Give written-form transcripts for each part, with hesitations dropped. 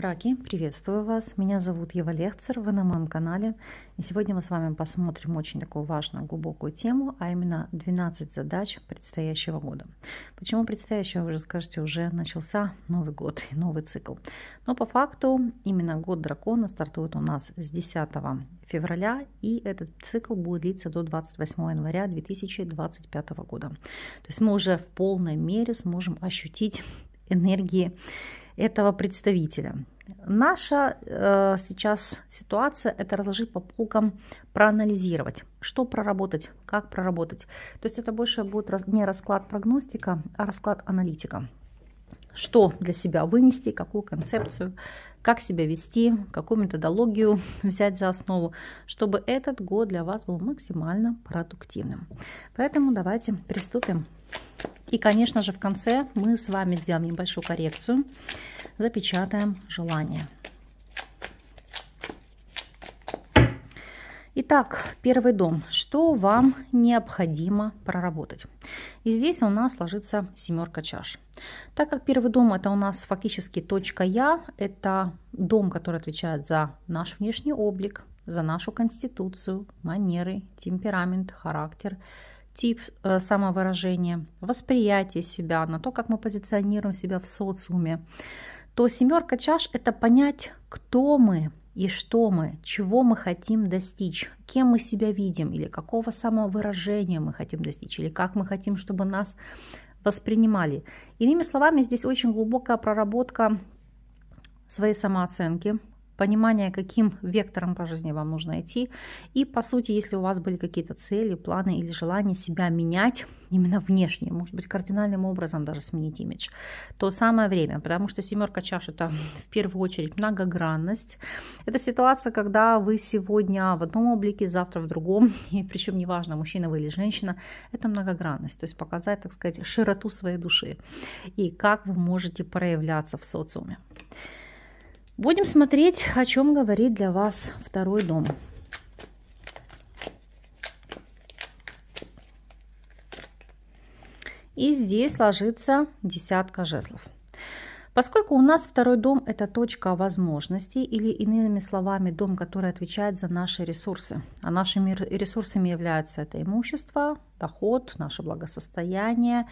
Раки, приветствую вас. Меня зовут Ева Лехцер, вы на моем канале. И сегодня мы с вами посмотрим очень такую важную, глубокую тему, а именно 12 задач предстоящего года. Почему предстоящего, вы же скажете, уже начался Новый год, новый цикл. Но по факту именно год дракона стартует у нас с 10 февраля, и этот цикл будет длиться до 28 января 2025 года. То есть мы уже в полной мере сможем ощутить энергии этого представителя. Наша сейчас ситуация — это разложить по полкам, проанализировать, что проработать, как проработать. То есть это больше будет не расклад прогностика, а расклад аналитика. Что для себя вынести, какую концепцию, как себя вести, какую методологию взять за основу, чтобы этот год для вас был максимально продуктивным. Поэтому давайте приступим. И, конечно же, в конце мы с вами сделаем небольшую коррекцию, запечатаем желание. Итак, первый дом. Что вам необходимо проработать? И здесь у нас ложится семерка чаш. Так как первый дом — это у нас фактически точка «Я», это дом, который отвечает за наш внешний облик, за нашу конституцию, манеры, темперамент, характер, тип самовыражения, восприятие себя, на то, как мы позиционируем себя в социуме, то семерка чаш — это понять, кто мы и что мы, чего мы хотим достичь, кем мы себя видим, или какого самовыражения мы хотим достичь, или как мы хотим, чтобы нас воспринимали. Иными словами, здесь очень глубокая проработка своей самооценки, понимание, каким вектором по жизни вам нужно идти. И, по сути, если у вас были какие-то цели, планы или желания себя менять именно внешне, может быть, кардинальным образом даже сменить имидж, то самое время, потому что семерка чаш — это в первую очередь многогранность. Это ситуация, когда вы сегодня в одном облике, завтра в другом, и причем неважно, мужчина вы или женщина, это многогранность, то есть показать, так сказать, широту своей души и как вы можете проявляться в социуме. Будем смотреть, о чем говорит для вас второй дом. И здесь ложится десятка жезлов. Поскольку у нас второй дом — это точка возможностей, или иными словами, дом, который отвечает за наши ресурсы. А нашими ресурсами являются это имущество, доход, наше благосостояние,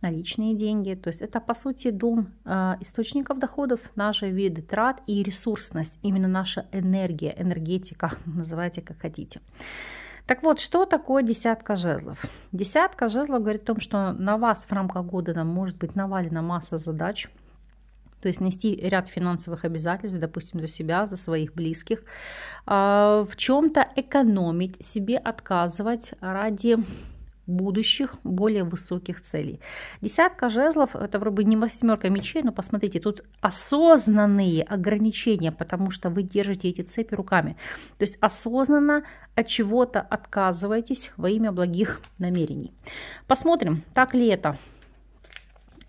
наличные деньги. То есть это, по сути, дом источников доходов, наши виды трат и ресурсность, именно наша энергия, энергетика, называйте как хотите. Так вот, что такое десятка жезлов? Десятка жезлов говорит о том, что на вас в рамках года может быть навалена масса задач, то есть нести ряд финансовых обязательств, допустим, за себя, за своих близких, в чем-то экономить, себе отказывать ради будущих, более высоких целей. Десятка жезлов — это вроде бы не восьмерка мечей, но посмотрите, тут осознанные ограничения, потому что вы держите эти цепи руками. То есть осознанно от чего-то отказываетесь во имя благих намерений. Посмотрим, так ли это.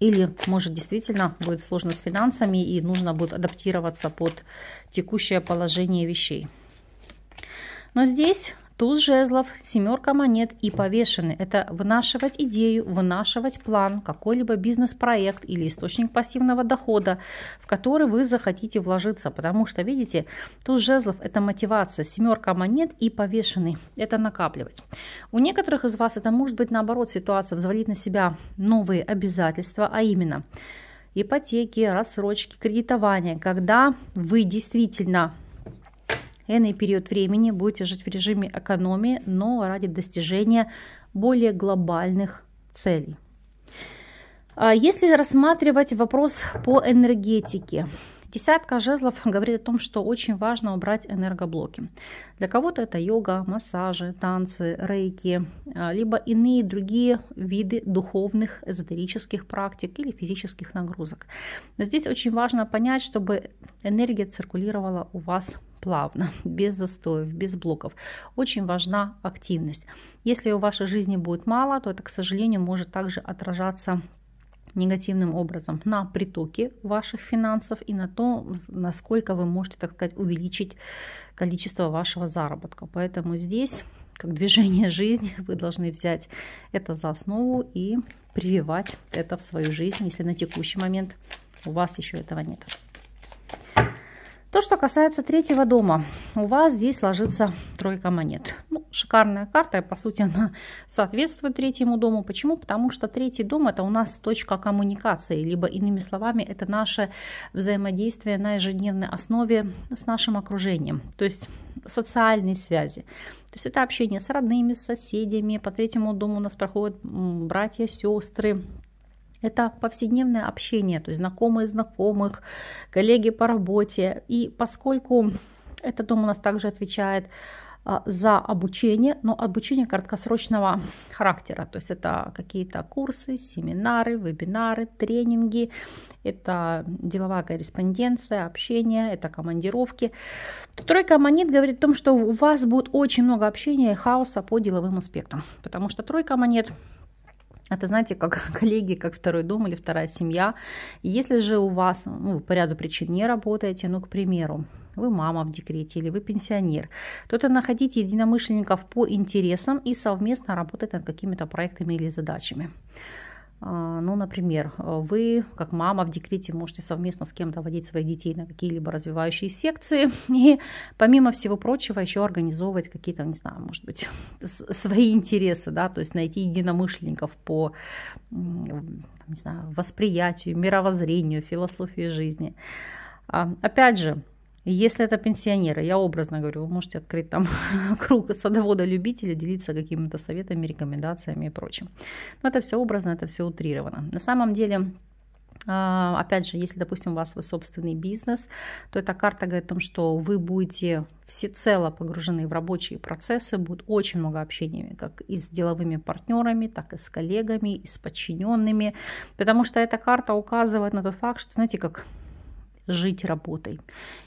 Или, может, действительно будет сложно с финансами и нужно будет адаптироваться под текущее положение вещей. Но здесь туз жезлов, семерка монет и повешенный. Это вынашивать идею, вынашивать план, какой-либо бизнес-проект или источник пассивного дохода, в который вы захотите вложиться. Потому что, видите, туз жезлов — это мотивация, семерка монет и повешенный — это накапливать. У некоторых из вас это может быть, наоборот, ситуация взвалить на себя новые обязательства, а именно ипотеки, рассрочки, кредитование, когда вы действительно энный период времени будете жить в режиме экономии, но ради достижения более глобальных целей. Если рассматривать вопрос по энергетике, десятка жезлов говорит о том, что очень важно убрать энергоблоки. Для кого-то это йога, массажи, танцы, рейки, либо иные другие виды духовных, эзотерических практик или физических нагрузок. Но здесь очень важно понять, чтобы энергия циркулировала у вас плавно, без застоев, без блоков. Очень важна активность. Если у вашей жизни будет мало, то это, к сожалению, может также отражаться негативным образом на притоке ваших финансов и на то, насколько вы можете, так сказать, увеличить количество вашего заработка. Поэтому здесь, как движение жизни, вы должны взять это за основу и прививать это в свою жизнь, если на текущий момент у вас еще этого нет. что касается третьего дома, у вас здесь ложится тройка монет. Ну, шикарная карта, по сути, она соответствует третьему дому. Почему? Потому что третий дом – это у нас точка коммуникации, либо, иными словами, это наше взаимодействие на ежедневной основе с нашим окружением, то есть социальные связи. То есть это общение с родными, с соседями. По третьему дому у нас проходят братья, сестры. Это повседневное общение, то есть знакомые знакомых, коллеги по работе. И поскольку этот дом у нас также отвечает за обучение, но обучение краткосрочного характера, то есть это какие-то курсы, семинары, вебинары, тренинги, это деловая корреспонденция, общение, это командировки, то тройка монет говорит о том, что у вас будет очень много общения и хаоса по деловым аспектам, потому что тройка монет – это, знаете, как коллеги, как второй дом или вторая семья. Если же у вас по ряду причин не работаете, к примеру, вы мама в декрете или вы пенсионер, то это находить единомышленников по интересам и совместно работать над какими-то проектами или задачами. Ну, например, вы, как мама в декрете, можете совместно с кем-то водить своих детей на какие-либо развивающие секции и, помимо всего прочего, еще организовывать какие-то, не знаю, может быть, свои интересы, да, то есть найти единомышленников по, не знаю, восприятию, мировоззрению, философии жизни. Опять же, если это пенсионеры, я образно говорю, вы можете открыть там круг садовода-любителя, делиться какими-то советами, рекомендациями и прочим. Но это все образно, это все утрировано. На самом деле, опять же, если, допустим, у вас свой собственный бизнес, то эта карта говорит о том, что вы будете всецело погружены в рабочие процессы, будет очень много общения как и с деловыми партнерами, так и с коллегами, и с подчиненными, потому что эта карта указывает на тот факт, что, знаете, как жить работой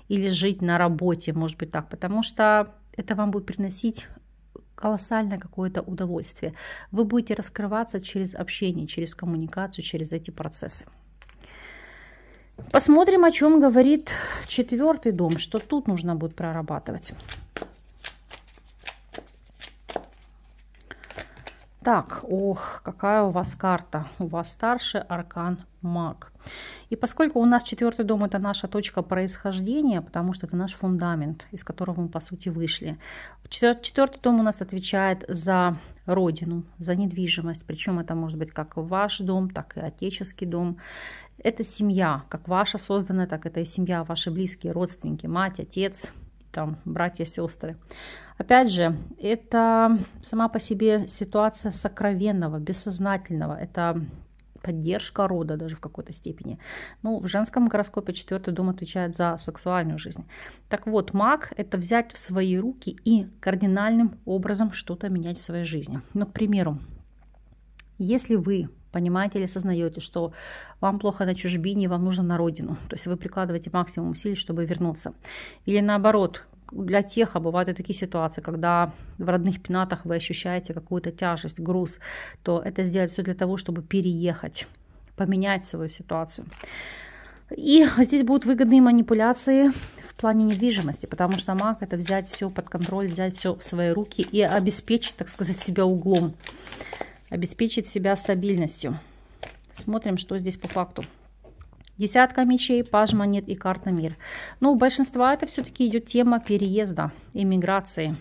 или жить на работе, может быть так, потому что это вам будет приносить колоссальное какое-то удовольствие. Вы будете раскрываться через общение, через коммуникацию, через эти процессы. Посмотрим, о чем говорит четвертый дом, что тут нужно будет прорабатывать. Так, ох, какая у вас карта. У вас старший аркан маг. И поскольку у нас четвертый дом – это наша точка происхождения, потому что это наш фундамент, из которого мы, по сути, вышли. Четвертый дом у нас отвечает за родину, за недвижимость. Причем это может быть как ваш дом, так и отеческий дом. Это семья, как ваша созданная, так это и семья, ваши близкие, родственники, мать, отец, там, братья, сестры. Опять же, это сама по себе ситуация сокровенного, бессознательного. Это поддержка рода даже в какой-то степени. Ну, в женском гороскопе четвертый дом отвечает за сексуальную жизнь. Так вот, маг – это взять в свои руки и кардинальным образом что-то менять в своей жизни. Ну, к примеру, если вы понимаете или осознаете, что вам плохо на чужбине, вам нужно на родину, то есть вы прикладываете максимум усилий, чтобы вернуться. Или наоборот, для тех бывают и такие ситуации, когда в родных пенатах вы ощущаете какую-то тяжесть, груз, то это сделать все для того, чтобы переехать, поменять свою ситуацию. И здесь будут выгодные манипуляции в плане недвижимости, потому что маг – это взять все под контроль, взять все в свои руки и обеспечить, так сказать, себя углом, обеспечить себя стабильностью. Смотрим, что здесь по факту. Десятка мечей, паж монет и карта мир. Но у большинства это все-таки идет тема переезда, эмиграции.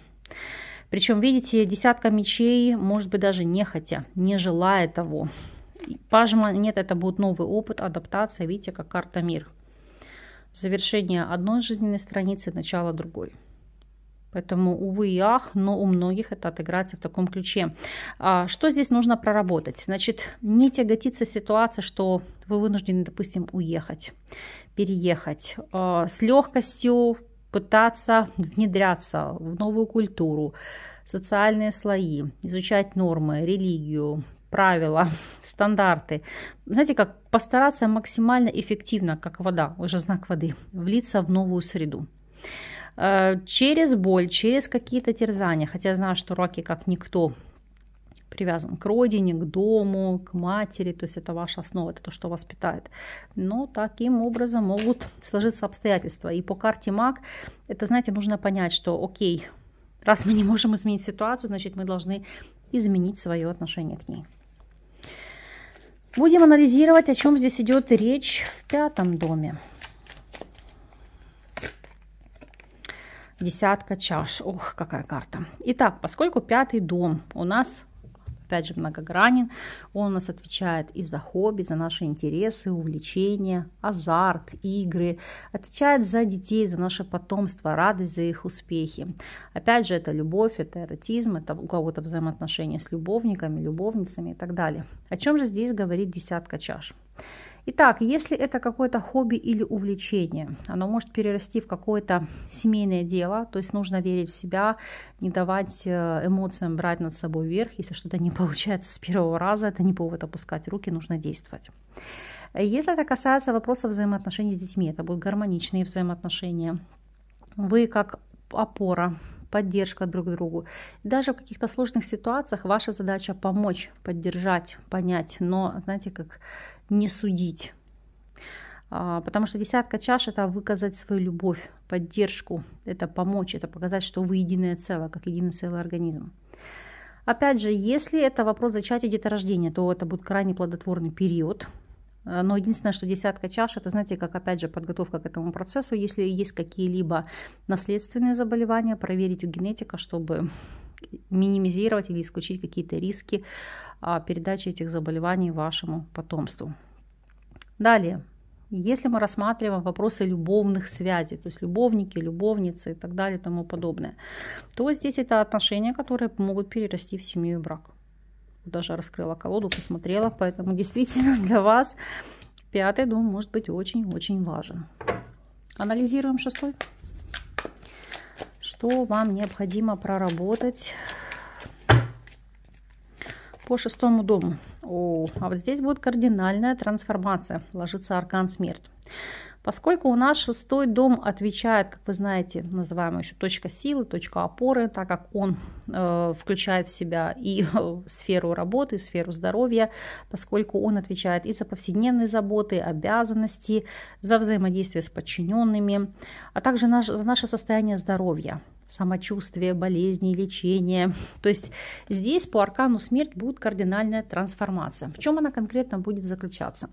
Причем, видите, десятка мечей, может быть, даже нехотя, не желая того. Паж монет это будет новый опыт, адаптация, видите, как карта мир. Завершение одной жизненной страницы, начало другой. Поэтому, увы и ах, но у многих это отыграется в таком ключе. Что здесь нужно проработать? Значит, не тяготиться ситуацией, что вы вынуждены, допустим, уехать, переехать. С легкостью пытаться внедряться в новую культуру, социальные слои, изучать нормы, религию, правила, стандарты. Знаете, как постараться максимально эффективно, как вода, уже знак воды, влиться в новую среду. Через боль, через какие-то терзания, хотя я знаю, что раки как никто привязан к родине, к дому, к матери, то есть это ваша основа, это то, что вас питает. Но таким образом могут сложиться обстоятельства. И по карте маг, это, знаете, нужно понять, что окей, раз мы не можем изменить ситуацию, значит мы должны изменить свое отношение к ней. Будем анализировать, о чем здесь идет речь в пятом доме. Десятка чаш. Ох, какая карта. Итак, поскольку 5-й дом у нас, опять же, многогранен, он у нас отвечает и за хобби, за наши интересы, увлечения, азарт, игры, отвечает за детей, за наше потомство, радость за их успехи. Опять же, это любовь, это эротизм, это у кого-то взаимоотношения с любовниками, любовницами и так далее. О чем же здесь говорит десятка чаш? Итак, если это какое-то хобби или увлечение, оно может перерасти в какое-то семейное дело, то есть нужно верить в себя, не давать эмоциям брать над собой верх. Если что-то не получается с первого раза, это не повод опускать руки, нужно действовать. Если это касается вопроса взаимоотношений с детьми, это будут гармоничные взаимоотношения. Вы как опора, поддержка друг другу. Даже в каких-то сложных ситуациях ваша задача помочь, поддержать, понять, но, знаете, как не судить. Потому что десятка чаш – это выказать свою любовь, поддержку, это помочь, это показать, что вы единое целое, как единый целый организм. Опять же, если это вопрос зачатия, деторождения, то это будет крайне плодотворный период. Но единственное, что десятка чаш, это, знаете, как, опять же, подготовка к этому процессу. Если есть какие-либо наследственные заболевания, проверить у генетика, чтобы минимизировать или исключить какие-то риски передачи этих заболеваний вашему потомству. Далее, если мы рассматриваем вопросы любовных связей, то есть любовники, любовницы и так далее и тому подобное, то здесь это отношения, которые могут перерасти в семью и брак. Даже раскрыла колоду, посмотрела, поэтому действительно для вас 5-й дом может быть очень-очень важен. Анализируем 6-й. Что вам необходимо проработать по 6-му дому? А вот здесь будет кардинальная трансформация, ложится аркан смерть. Поскольку у нас 6-й дом отвечает, как вы знаете, называемая еще точка силы, точка опоры, так как он включает в себя и сферу работы, сферу здоровья, поскольку он отвечает и за повседневные заботы, обязанности, за взаимодействие с подчиненными, а также за наше состояние здоровья, самочувствие, болезни, лечение. То есть здесь по аркану смерть будет кардинальная трансформация. В чем она конкретно будет заключаться?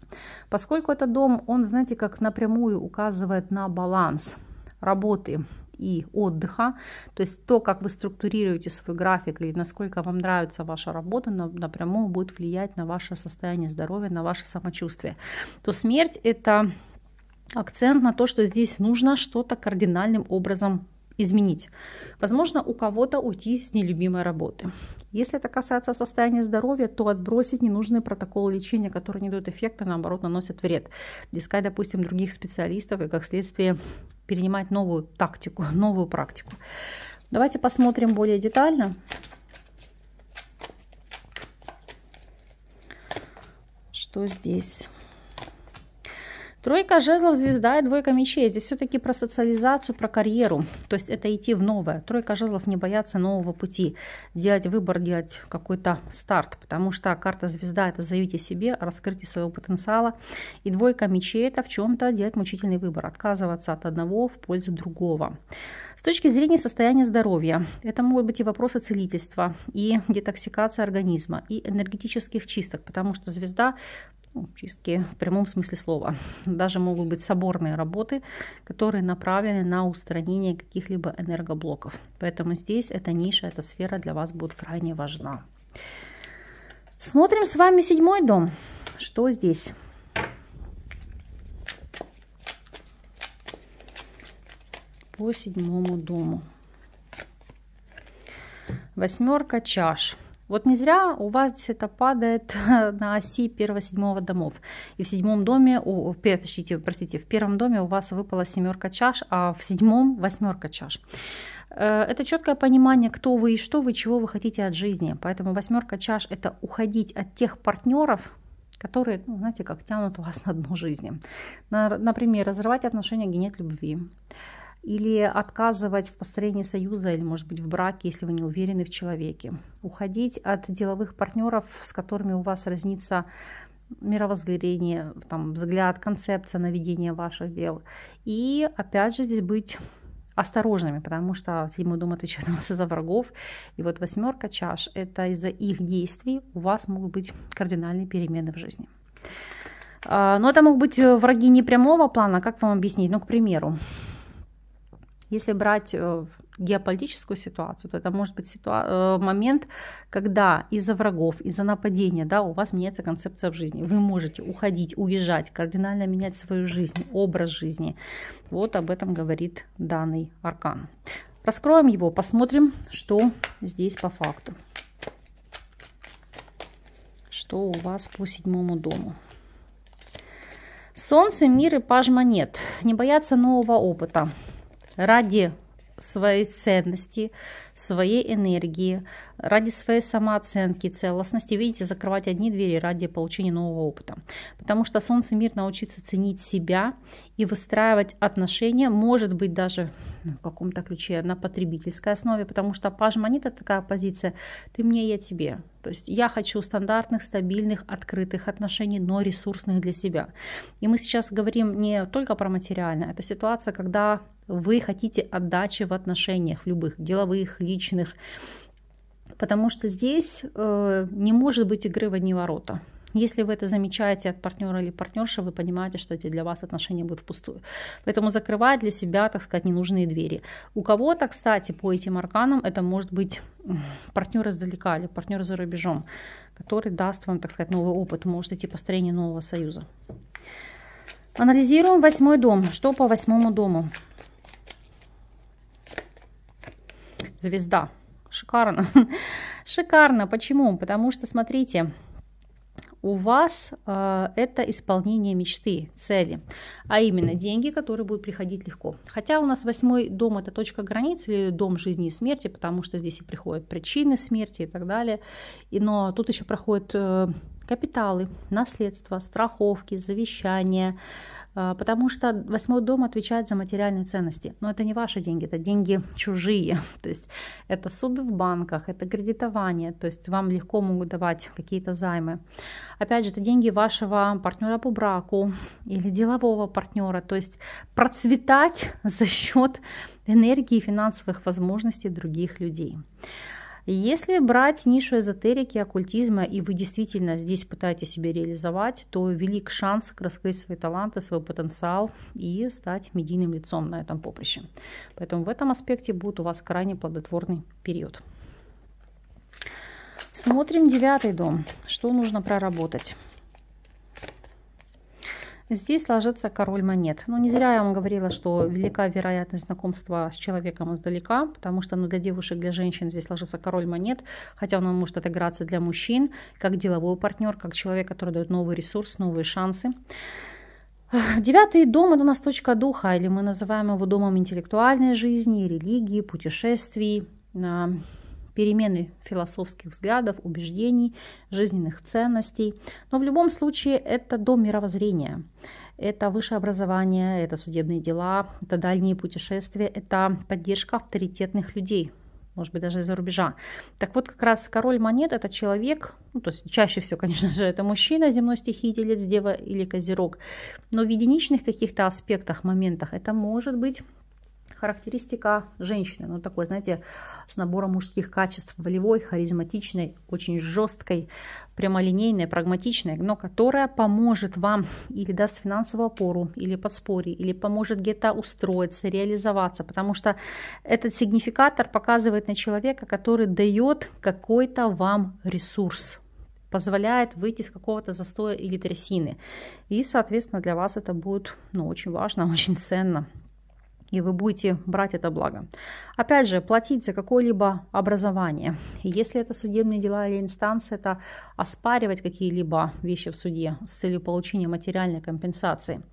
Поскольку этот дом, он, знаете, как напрямую указывает на баланс работы и отдыха, то есть то, как вы структурируете свой график или насколько вам нравится ваша работа, напрямую будет влиять на ваше состояние здоровья, на ваше самочувствие. То смерть – это акцент на то, что здесь нужно что-то кардинальным образом изменить. Возможно, у кого-то уйти с нелюбимой работы. Если это касается состояния здоровья, то отбросить ненужные протоколы лечения, которые не дают эффекта, наоборот, наносят вред. Искать, допустим, других специалистов и, как следствие, перенимать новую тактику, новую практику. Давайте посмотрим более детально. Что здесь? Тройка жезлов, звезда и двойка мечей. Здесь все-таки про социализацию, про карьеру. То есть это идти в новое. Тройка жезлов не бояться нового пути. Делать выбор, делать какой-то старт. Потому что карта звезда – это заявить о себе, раскрытие своего потенциала. И двойка мечей – это в чем-то делать мучительный выбор. Отказываться от одного в пользу другого. С точки зрения состояния здоровья, это могут быть и вопросы целительства, и детоксикация организма, и энергетических чисток. Потому что звезда – чистки в прямом смысле слова. Даже могут быть соборные работы, которые направлены на устранение каких-либо энергоблоков. Поэтому здесь эта ниша, эта сфера для вас будет крайне важна. Смотрим с вами 7-й дом. Что здесь? По 7-му дому. 8 чаш. Вот не зря у вас здесь это падает на оси 1-7 домов. И в 7-м доме, в 1-м доме у вас выпала 7 чаш, а в 7-м 8 чаш. Это четкое понимание, кто вы и что вы, чего вы хотите от жизни. Поэтому 8 чаш – это уходить от тех партнеров, которые, знаете, как тянут вас на дно жизни. Например, разрывать отношения, где нет любви. Или отказывать в построении союза, или, может быть, в браке, если вы не уверены в человеке. Уходить от деловых партнеров, с которыми у вас разнится мировоззрение, там, взгляд, концепция на ведение ваших дел. И, опять же, здесь быть осторожными, потому что 7-й дом отвечает у вас за врагов. И вот 8 чаш – это из-за их действий у вас могут быть кардинальные перемены в жизни. Но это могут быть враги не прямого плана, как вам объяснить? Ну, к примеру, Если брать геополитическую ситуацию, то это может быть момент, когда из-за врагов, из-за нападения, да, у вас меняется концепция в жизни. Вы можете уходить, уезжать, кардинально менять свою жизнь, образ жизни. Вот об этом говорит данный аркан. Раскроем его, посмотрим, что здесь по факту. Что у вас по 7-му дому. Солнце, мир и паж монет. Не бояться нового опыта. Ради своей ценности, своей энергии, ради своей самооценки, целостности, видите, закрывать одни двери ради получения нового опыта. Потому что Солнце, мир, научиться ценить себя и выстраивать отношения, может быть, даже в каком-то ключе на потребительской основе, потому что паж монет — это такая позиция «ты мне, я тебе». То есть я хочу стандартных, стабильных, открытых отношений, но ресурсных для себя. И мы сейчас говорим не только про материальное, это ситуация, когда вы хотите отдачи в отношениях, в любых, деловых, личных, потому что здесь не может быть игры в одни ворота. Если вы это замечаете от партнера или партнерши, вы понимаете, что эти для вас отношения будут впустую. Поэтому закрывать для себя, так сказать, ненужные двери. У кого-то, кстати, по этим арканам это может быть партнер издалека или партнер за рубежом, который даст вам, так сказать, новый опыт, может идти построение нового союза. Анализируем 8-й дом. Что по 8-му дому? Звезда. Шикарно. Шикарно. Почему? Потому что, смотрите, у вас это исполнение мечты, цели, а именно деньги, которые будут приходить легко. Хотя у нас 8-й дом — это точка границ или дом жизни и смерти, потому что здесь и приходят причины смерти и так далее. Но тут еще проходят капиталы, наследство, страховки, завещания, потому что 8-й дом отвечает за материальные ценности. Но это не ваши деньги, это деньги чужие. То есть это суды в банках, это кредитование, то есть вам легко могут давать какие-то займы. Опять же, это деньги вашего партнера по браку или делового партнера, то есть процветать за счет энергии и финансовых возможностей других людей. Если брать нишу эзотерики, оккультизма, и вы действительно здесь пытаетесь себя реализовать, то велик шанс раскрыть свои таланты, свой потенциал и стать медийным лицом на этом поприще. Поэтому в этом аспекте будет у вас крайне плодотворный период. Смотрим 9-й дом. Что нужно проработать? Здесь ложится король монет. Ну, не зря я вам говорила, что велика вероятность знакомства с человеком издалека, потому что для девушек, для женщин здесь ложится король монет, хотя он может отыграться для мужчин, как деловой партнер, как человек, который дает новый ресурс, новые шансы. 9-й дом — это у нас точка духа, или мы называем его домом интеллектуальной жизни, религии, путешествий, перемены философских взглядов, убеждений, жизненных ценностей. Но в любом случае это дом мировоззрения. Это высшее образование, это судебные дела, это дальние путешествия, это поддержка авторитетных людей, может быть, даже из-за рубежа. Так вот, как раз король монет — это человек, ну, то есть чаще всего, конечно же, это мужчина земной стихии, телец, дева или козерог. Но в единичных каких-то аспектах, моментах это может быть характеристика женщины, ну такой, знаете, с набором мужских качеств: волевой, харизматичной, очень жесткой, прямолинейной, прагматичной, но которая поможет вам или даст финансовую опору, или подспорье, или поможет где-то устроиться, реализоваться, потому что этот сигнификатор показывает на человека, который дает какой-то вам ресурс, позволяет выйти из какого-то застоя или трясины. И, соответственно, для вас это будет, ну, очень важно, очень ценно. И вы будете брать это благо. Опять же, платить за какое-либо образование. И если это судебные дела или инстанции, это оспаривать какие-либо вещи в суде с целью получения материальной компенсации.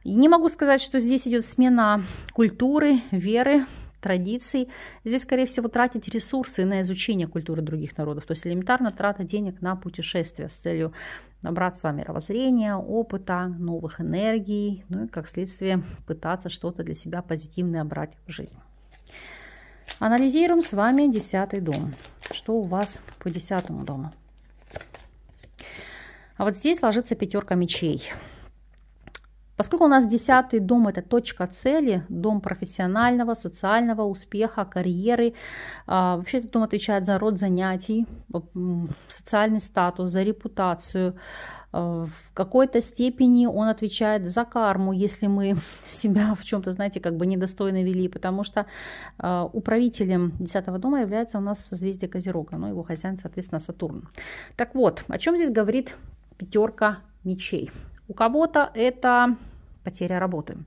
И не могу сказать, что здесь идет смена культуры, веры, традиций. Здесь, скорее всего, тратить ресурсы на изучение культуры других народов. То есть элементарно трата денег на путешествия с целью набраться мировоззрения, опыта, новых энергий, ну и, как следствие, пытаться что-то для себя позитивное брать в жизнь. Анализируем с вами 10-й дом. Что у вас по 10-му дому? А вот здесь ложится 5 мечей. Поскольку у нас 10-й дом — это точка цели, дом профессионального, социального успеха, карьеры, вообще этот дом отвечает за род занятий, социальный статус, за репутацию, В какой-то степени он отвечает за карму, если мы себя в чем-то, знаете, как бы недостойно вели, потому что управителем 10-го дома является у нас созвездие Козерога, но его хозяин, соответственно, Сатурн. Так вот, о чем здесь говорит 5 мечей? У кого-то это потеря работы.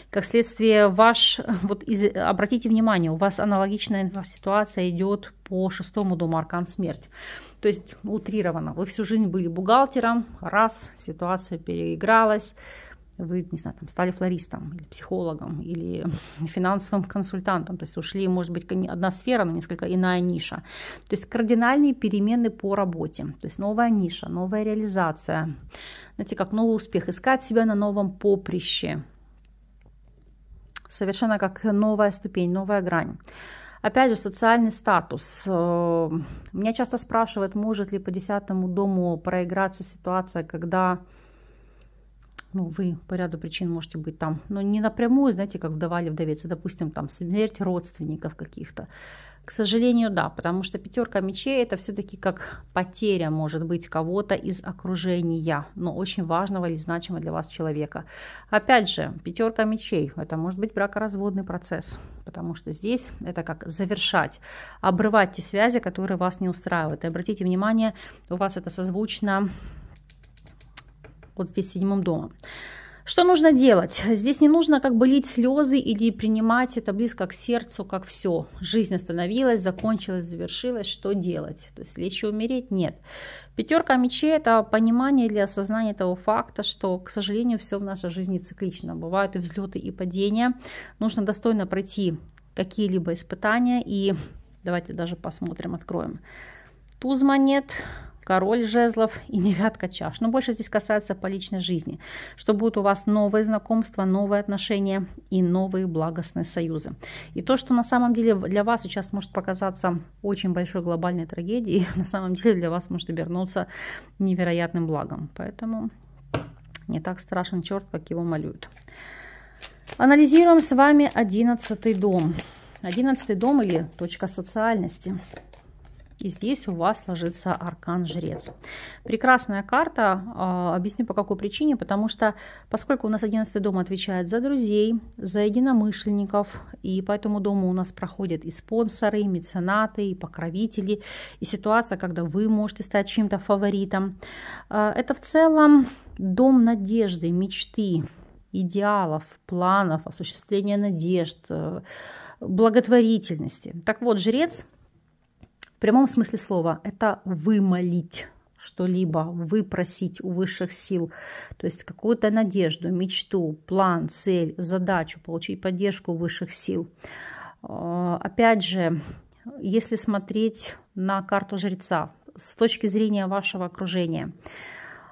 Как следствие, обратите внимание, у вас аналогичная ситуация идет по 6-му дому, аркан смерть. То есть утрированно. Вы всю жизнь были бухгалтером, раз, ситуация переигралась, вы, не знаю, там, стали флористом, или психологом, или финансовым консультантом. То есть ушли, может быть, одна сфера, но несколько иная ниша. То есть кардинальные перемены по работе. То есть новая ниша, новая реализация. Знаете, как новый успех. Искать себя на новом поприще. Совершенно как новая ступень, новая грань. Опять же, социальный статус. Меня часто спрашивают, может ли по 10-му дому проиграться ситуация, когда вы по ряду причин можете быть там, но не напрямую, знаете, как вдова или вдовец, допустим, там смерть родственников каких-то. К сожалению, да, потому что 5 мечей это все-таки как потеря, может быть, кого-то из окружения, но очень важного или значимого для вас человека. Опять же, 5 мечей это может быть бракоразводный процесс, потому что здесь это как завершать, обрывать те связи, которые вас не устраивают. И обратите внимание, у вас это созвучно вот здесь 7-м домом. Что нужно делать? Здесь не нужно как бы лить слезы или принимать это близко к сердцу, как все. Жизнь остановилась, закончилась, завершилась. Что делать? То есть лечь и умереть? Нет. 5 мечей это понимание или осознание того факта, что, к сожалению, все в нашей жизни циклично. Бывают и взлеты, и падения. Нужно достойно пройти какие-либо испытания. И давайте даже посмотрим, откроем. Туз монет, король жезлов и 9 чаш. Но больше здесь касается по личной жизни. Что будут у вас новые знакомства, новые отношения и новые благостные союзы. И то, что на самом деле для вас сейчас может показаться очень большой глобальной трагедией, на самом деле для вас может обернуться невероятным благом. Поэтому не так страшен черт, как его малюют. Анализируем с вами 11-й дом. 11-й дом или точка социальности. И здесь у вас ложится аркан Жрец. Прекрасная карта. Объясню по какой причине. Потому что, поскольку у нас 11-й дом отвечает за друзей, за единомышленников, и по этому дому у нас проходят и спонсоры, и меценаты, и покровители, и ситуация, когда вы можете стать чьим-то фаворитом. Это в целом дом надежды, мечты, идеалов, планов, осуществления надежд, благотворительности. Так вот, Жрец в прямом смысле слова это вымолить что-либо, выпросить у высших сил, то есть какую-то надежду, мечту, план, цель, задачу, получить поддержку высших сил. Опять же, если смотреть на карту Жреца с точки зрения вашего окружения,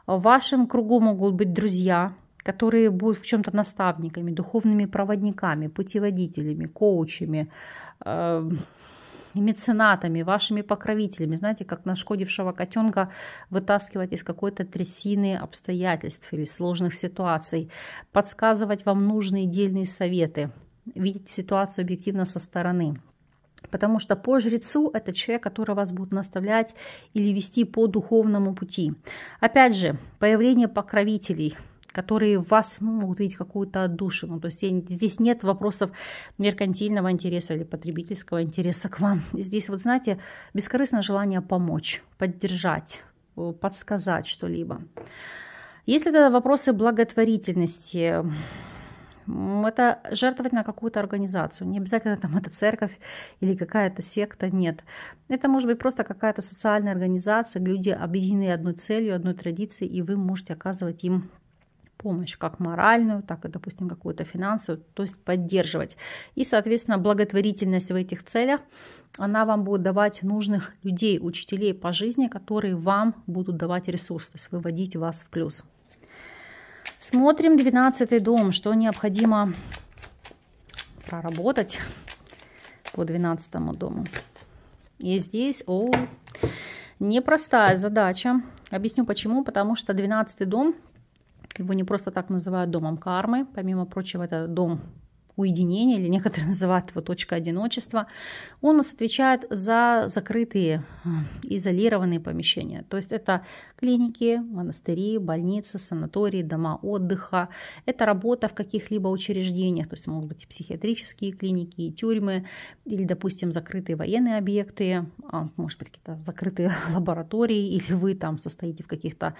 в вашем кругу могут быть друзья, которые будут в чем-то наставниками, духовными проводниками, путеводителями, коучами, меценатами, вашими покровителями. Знаете, как нашкодившего котенка вытаскивать из какой-то трясины обстоятельств или сложных ситуаций, подсказывать вам нужные дельные советы, видеть ситуацию объективно со стороны. Потому что по жрецу это человек, который вас будет наставлять или вести по духовному пути. Опять же, появление покровителей, которые в вас могут видеть какую-то отдушину. То есть здесь нет вопросов меркантильного интереса или потребительского интереса к вам. Здесь, вот знаете, бескорыстное желание помочь, поддержать, подсказать что-либо. Если это вопросы благотворительности, это жертвовать на какую-то организацию. Не обязательно там это церковь или какая-то секта, нет. Это может быть просто какая-то социальная организация, где люди объединены одной целью, одной традицией, и вы можете оказывать им помощь, как моральную, так и, допустим, какую-то финансовую, то есть поддерживать. И, соответственно, благотворительность в этих целях, она вам будет давать нужных людей, учителей по жизни, которые вам будут давать ресурс, то есть выводить вас в плюс. Смотрим 12-й дом, что необходимо проработать по 12-му дому. И здесь, непростая задача. Объясню почему. Потому что 12-й дом, его не просто так называют домом кармы. Помимо прочего, это дом уединения, или некоторые называют его точка одиночества, он у нас отвечает за закрытые, изолированные помещения. То есть это клиники, монастыри, больницы, санатории, дома отдыха. Это работа в каких-либо учреждениях, то есть могут быть и психиатрические клиники, и тюрьмы, или, допустим, закрытые военные объекты, может быть, какие-то закрытые лаборатории, или вы там состоите в каких-то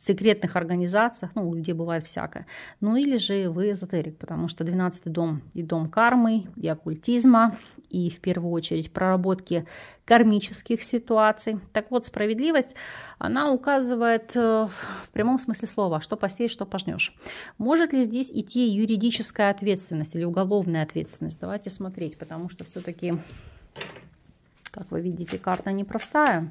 секретных организациях, ну, у людей бывает всякое. Ну, или же вы эзотерик, потому что 12-й дом и дом кармы, и оккультизма, и в первую очередь проработки кармических ситуаций. Так вот, справедливость, она указывает в прямом смысле слова, что посеешь, что пожнешь. Может ли здесь идти юридическая ответственность или уголовная ответственность? Давайте смотреть, потому что все-таки, как вы видите, карта непростая.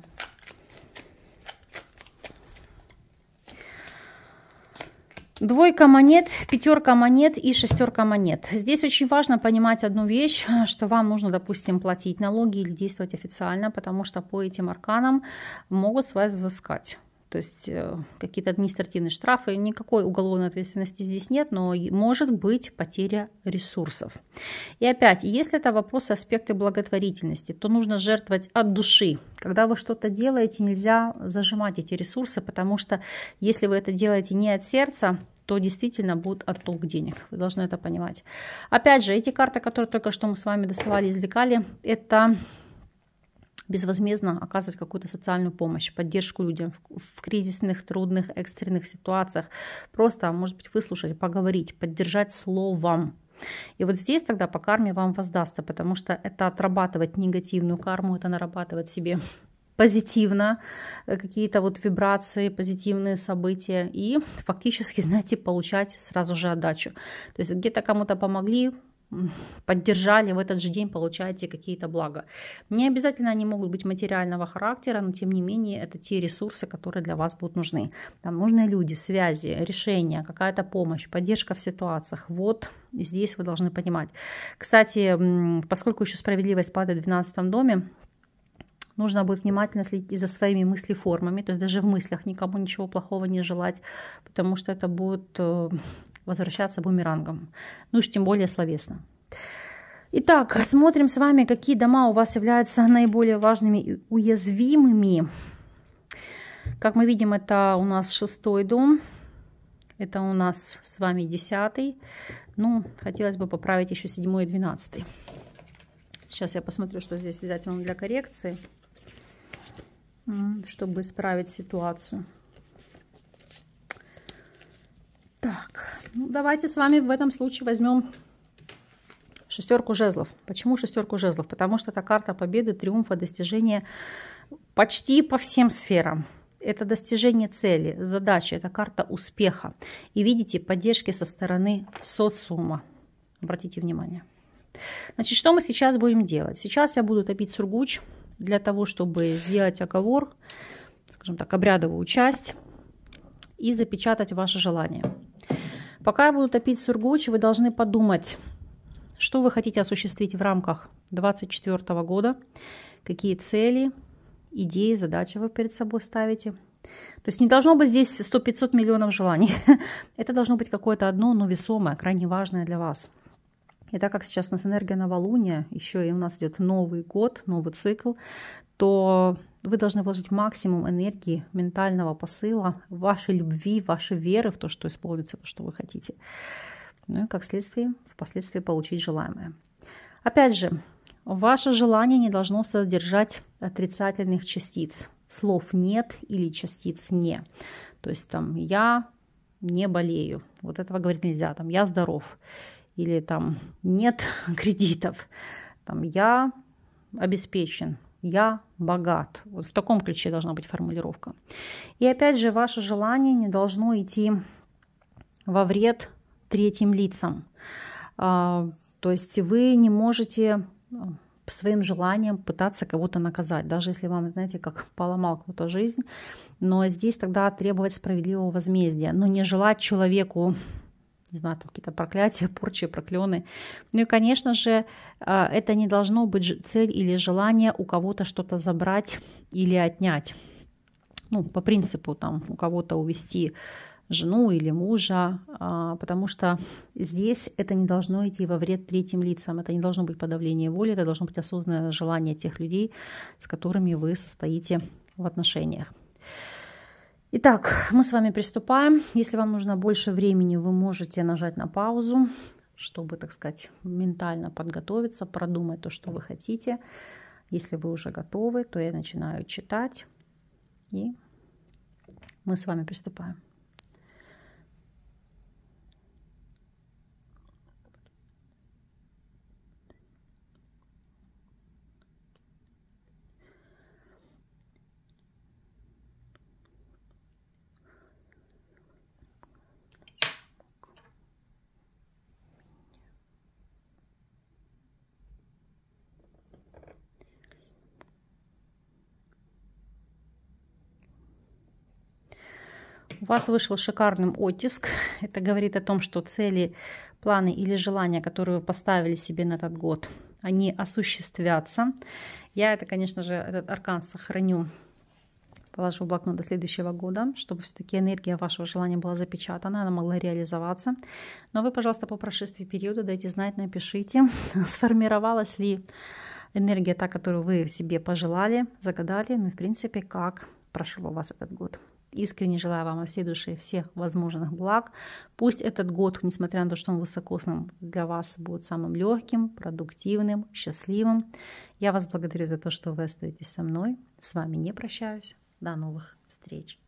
Двойка монет, пятерка монет и шестерка монет. Здесь очень важно понимать одну вещь, что вам нужно, допустим, платить налоги или действовать официально, потому что по этим арканам могут с вас взыскать. То есть какие-то административные штрафы, никакой уголовной ответственности здесь нет, но может быть потеря ресурсов. И опять, если это вопросы, аспекты благотворительности, то нужно жертвовать от души. Когда вы что-то делаете, нельзя зажимать эти ресурсы, потому что если вы это делаете не от сердца, то действительно будет отток денег. Вы должны это понимать. Опять же, эти карты, которые только что мы с вами доставали, извлекали, это безвозмездно оказывать какую-то социальную помощь, поддержку людям в кризисных, трудных, экстренных ситуациях. Просто, может быть, выслушать, поговорить, поддержать словом. И вот здесь тогда по карме вам воздастся, потому что это отрабатывать негативную карму, это нарабатывать себе позитивно какие-то вот вибрации, позитивные события и фактически, знаете, получать сразу же отдачу. То есть где-то кому-то помогли, поддержали, в этот же день получаете какие-то блага. Не обязательно они могут быть материального характера, но тем не менее это те ресурсы, которые для вас будут нужны. Там нужны люди, связи, решения, какая-то помощь, поддержка в ситуациях. Вот здесь вы должны понимать. Кстати, поскольку еще справедливость падает в 12 доме, нужно будет внимательно следить за своими мыслеформами, то есть даже в мыслях никому ничего плохого не желать, потому что это будет возвращаться бумерангом. Ну уж тем более словесно. Итак, смотрим с вами, какие дома у вас являются наиболее важными и уязвимыми. Как мы видим, это у нас 6-й дом. Это у нас с вами 10-й. Ну, хотелось бы поправить еще 7-й и 12-й. Сейчас я посмотрю, что здесь взять вам для коррекции, чтобы исправить ситуацию. Так, ну давайте с вами в этом случае возьмем шестерку жезлов. Почему шестерку жезлов? Потому что это карта победы, триумфа, достижения почти по всем сферам. Это достижение цели, задачи, это карта успеха. И видите, поддержки со стороны социума. Обратите внимание. Значит, что мы сейчас будем делать? Сейчас я буду топить сургуч для того, чтобы сделать оговор, скажем так, обрядовую часть и запечатать ваше желание. Пока я буду топить сургуч, вы должны подумать, что вы хотите осуществить в рамках 2024 года, какие цели, идеи, задачи вы перед собой ставите. То есть не должно быть здесь 100-500 миллионов желаний. Это должно быть какое-то одно, но весомое, крайне важное для вас. И так как сейчас у нас энергия новолуния, еще и у нас идет Новый год, новый цикл, то вы должны вложить максимум энергии, ментального посыла, вашей любви, вашей веры в то, что исполнится то, что вы хотите. Ну и как следствие, впоследствии получить желаемое. Опять же, ваше желание не должно содержать отрицательных частиц. Слов «нет» или частиц «не». То есть там «я не болею». Вот этого говорить нельзя. Там «я здоров». Или там «нет кредитов». Там «я обеспечен». «Я богат». Вот в таком ключе должна быть формулировка. И опять же, ваше желание не должно идти во вред третьим лицам. То есть вы не можете своим желанием пытаться кого-то наказать, даже если вам, знаете, как поломал кто-то жизнь. Но здесь тогда требовать справедливого возмездия. Но не желать человеку, не знаю, там какие-то проклятия, порчи, проклёны. Ну и, конечно же, это не должно быть цель или желание у кого-то что-то забрать или отнять. Ну, по принципу, там, у кого-то увести жену или мужа, потому что здесь это не должно идти во вред третьим лицам, это не должно быть подавление воли, это должно быть осознанное желание тех людей, с которыми вы состоите в отношениях. Итак, мы с вами приступаем. Если вам нужно больше времени, вы можете нажать на паузу, чтобы, так сказать, ментально подготовиться, продумать то, что вы хотите. Если вы уже готовы, то я начинаю читать, и мы с вами приступаем. У вас вышел шикарный оттиск. Это говорит о том, что цели, планы или желания, которые вы поставили себе на этот год, они осуществятся. Я это, конечно же, этот аркан сохраню, положу в блокнот до следующего года, чтобы все-таки энергия вашего желания была запечатана, она могла реализоваться. Но вы, пожалуйста, по прошествии периода дайте знать, напишите, сформировалась ли энергия та, которую вы себе пожелали, загадали, ну и в принципе, как прошел у вас этот год. Искренне желаю вам от всей души всех возможных благ. Пусть этот год, несмотря на то, что он высокосным, для вас будет самым легким, продуктивным, счастливым. Я вас благодарю за то, что вы остаетесь со мной. С вами не прощаюсь. До новых встреч.